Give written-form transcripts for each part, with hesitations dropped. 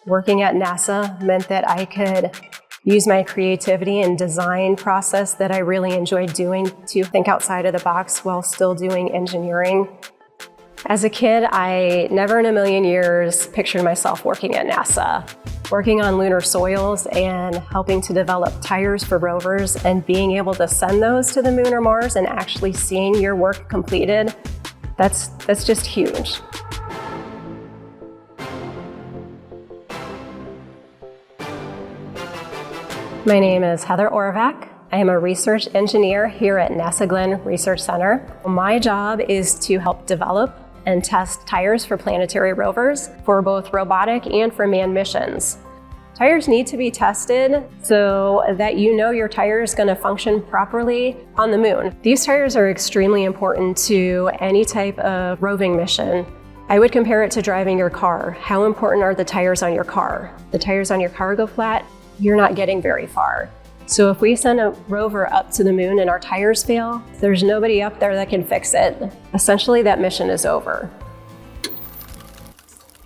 Working at NASA meant that I could use my creativity and design process that I really enjoyed doing to think outside of the box while still doing engineering. As a kid, I never in a million years pictured myself working at NASA, working on lunar soils and helping to develop tires for rovers and being able to send those to the moon or Mars and actually seeing your work completed. That's just huge. My name is Heather Orvac. I am a research engineer here at NASA Glenn Research Center. My job is to help develop and test tires for planetary rovers for both robotic and for manned missions. Tires need to be tested so that you know your tire is going to function properly on the moon. These tires are extremely important to any type of roving mission. I would compare it to driving your car. How important are the tires on your car? The tires on your car go flat, you're not getting very far. So if we send a rover up to the moon and our tires fail, there's nobody up there that can fix it. Essentially, that mission is over.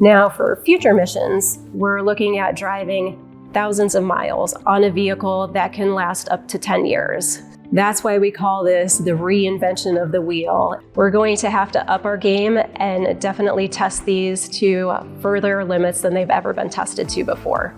Now for future missions, we're looking at driving thousands of miles on a vehicle that can last up to 10 years. That's why we call this the reinvention of the wheel. We're going to have to up our game and definitely test these to further limits than they've ever been tested to before.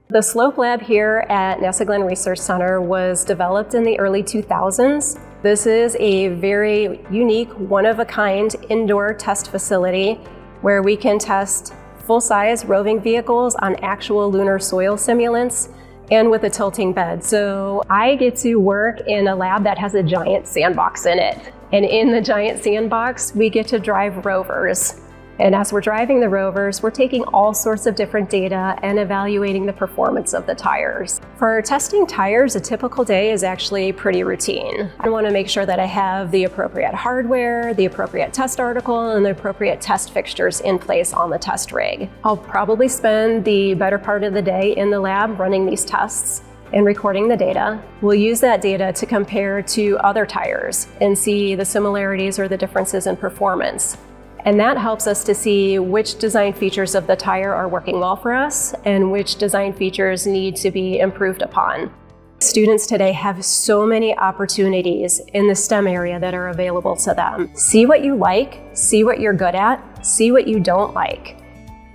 The Slope Lab here at NASA Glenn Research Center was developed in the early 2000s. This is a very unique, one-of-a-kind indoor test facility where we can test full-size roving vehicles on actual lunar soil simulants and with a tilting bed. So I get to work in a lab that has a giant sandbox in it. And in the giant sandbox, we get to drive rovers. And as we're driving the rovers, we're taking all sorts of different data and evaluating the performance of the tires. For testing tires, a typical day is actually pretty routine. I want to make sure that I have the appropriate hardware, the appropriate test article, and the appropriate test fixtures in place on the test rig. I'll probably spend the better part of the day in the lab running these tests and recording the data. We'll use that data to compare to other tires and see the similarities or the differences in performance. And that helps us to see which design features of the tire are working well for us and which design features need to be improved upon. Students today have so many opportunities in the STEM area that are available to them. See what you like, see what you're good at, see what you don't like.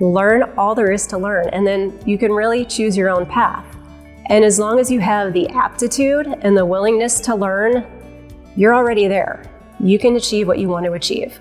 Learn all there is to learn, and then you can really choose your own path. And as long as you have the aptitude and the willingness to learn, you're already there. You can achieve what you want to achieve.